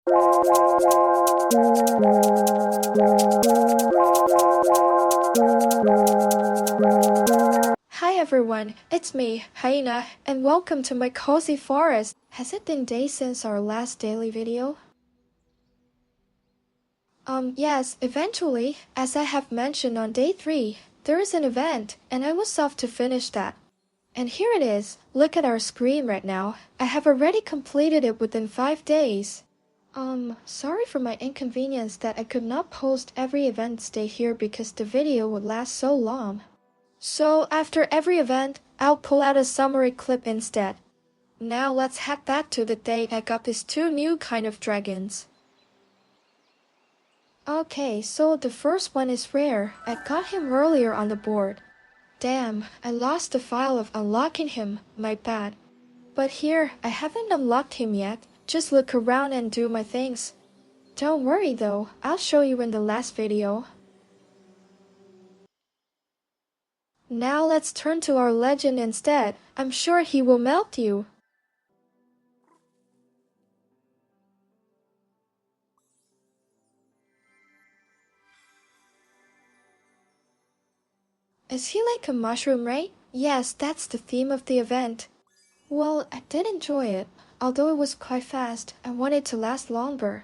Hi everyone, it's me, Hyena, and welcome to my cozy forest. Has it been days since our last daily video? Yes, eventually, as I have mentioned on day 3, there is an event, and I was off to finish that. And here it is, look at our screen right now. I have already completed it within 5 days. Sorry for my inconvenience that I could not post every event day here because the video would last so long. So after every event, I'll pull out a summary clip instead. Now let's head back to the day I got these 2 new kind of dragons. Okay, so the first one is rare. I got him earlier on the board. Damn, I lost the file of unlocking him, my bad. But here, I haven't unlocked him yet. Just look around and do my things. Don't worry though, I'll show you in the last video. Now let's turn to our legend instead. I'm sure he will melt you. Is he like a mushroom, right? Yes, that's the theme of the event. Well, I did enjoy it. Although it was quite fast, I want it to last longer.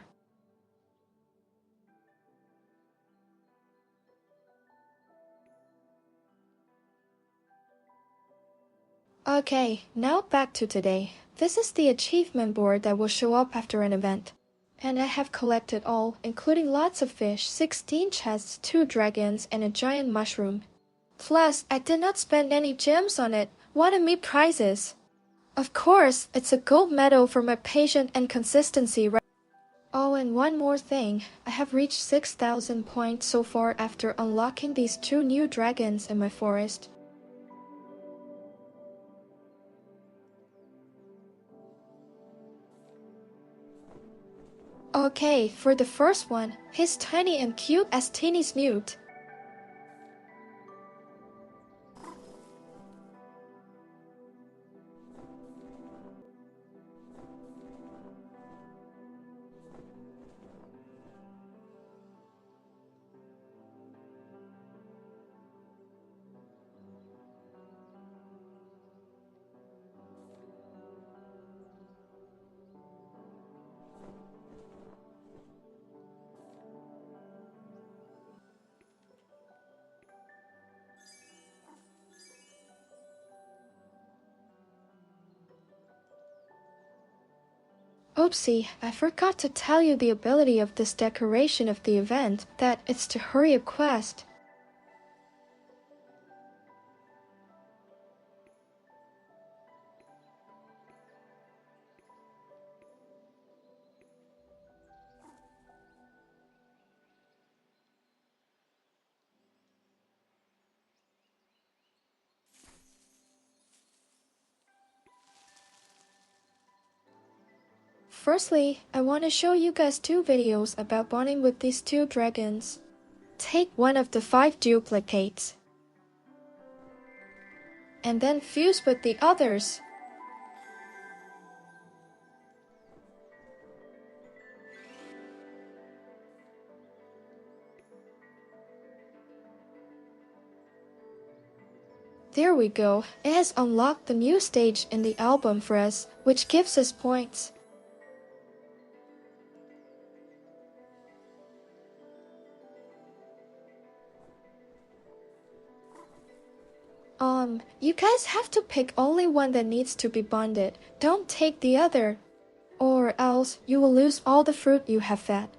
Okay, now back to today. This is the achievement board that will show up after an event. And I have collected all, including lots of fish, 16 chests, 2 dragons, and a giant mushroom. Plus, I did not spend any gems on it. What a meat prizes! Of course, it's a gold medal for my patience and consistency, right? Oh, and one more thing. I have reached 6,000 points so far after unlocking these 2 new dragons in my forest. Okay, for the first one, he's tiny and cute as Teeny's newt. Oopsie, I forgot to tell you the ability of this decoration of the event, that it's to hurry a quest. Firstly, I want to show you guys 2 videos about bonding with these 2 dragons. Take one of the 5 duplicates, and then fuse with the others. There we go, it has unlocked the new stage in the album for us, which gives us points. You guys have to pick only one that needs to be bonded. Don't take the other, or else you will lose all the fruit you have fed.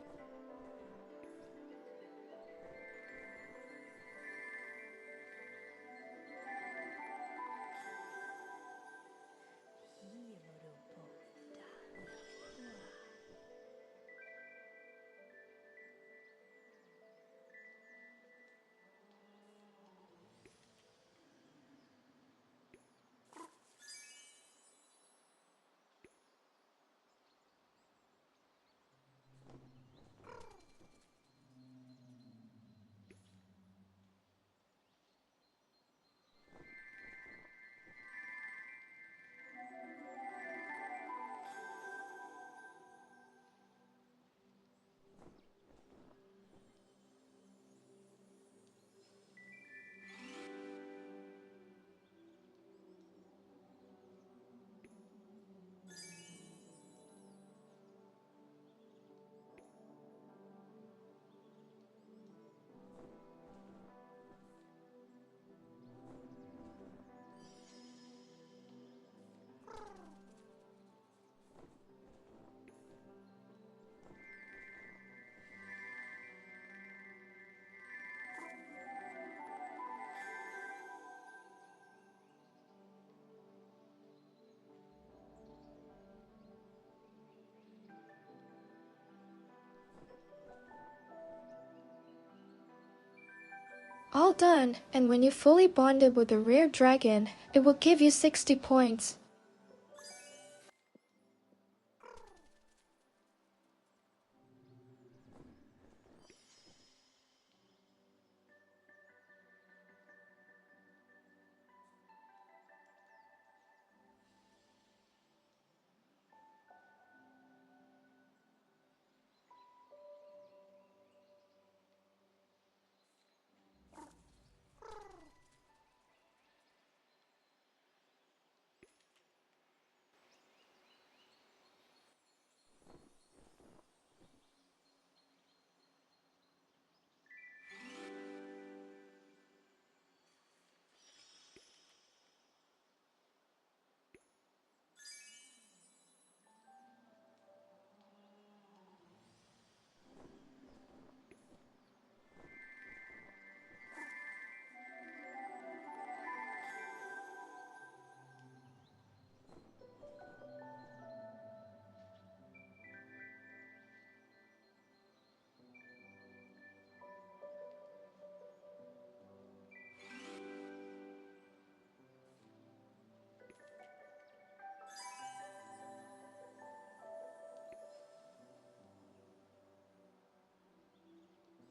All done, and when you fully bonded with the rare dragon, it will give you 60 points.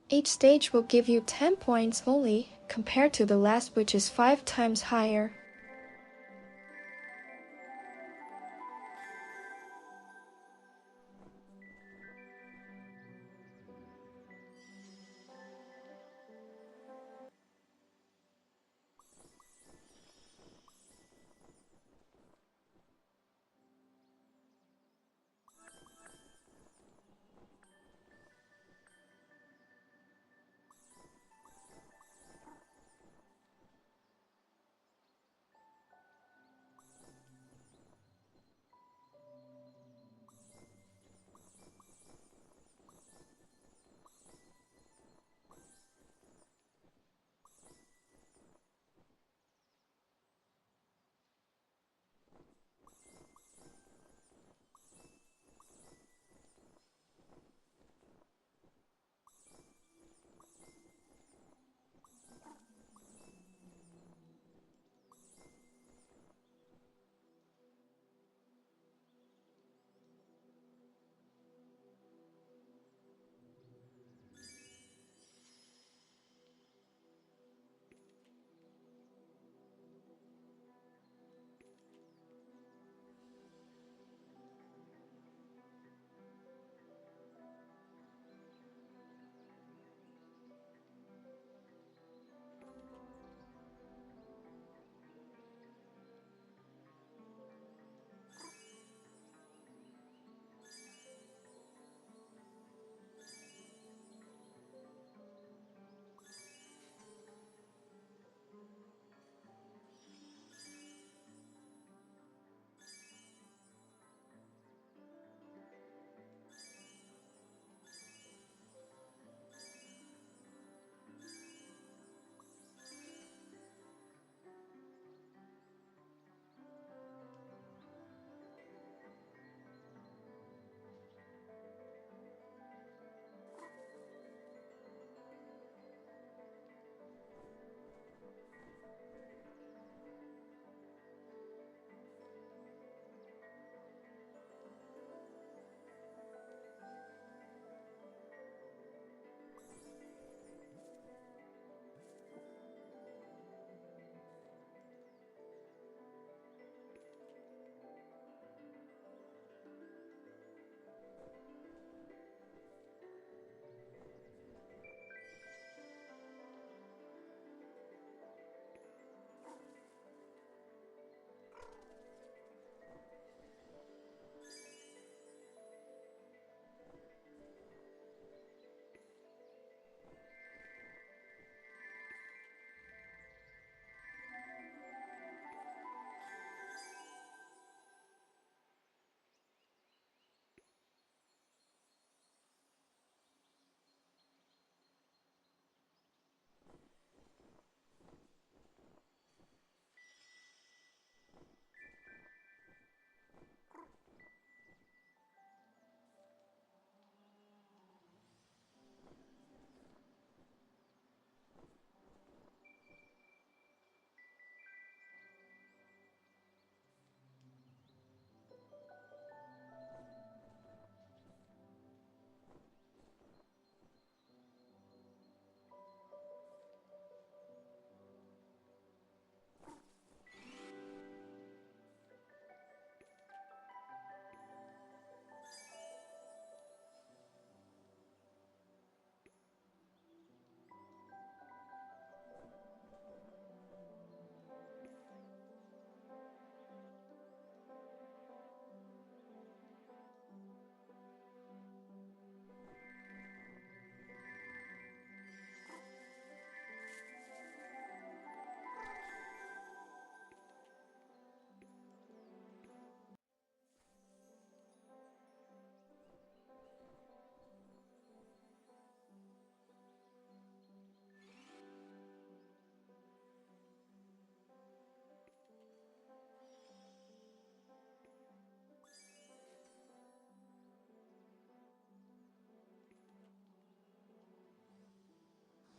Each stage will give you 10 points only, compared to the last which is 5 times higher.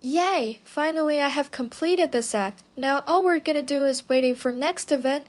Yay! Finally I have completed this act. Now all we're gonna do is waiting for next event.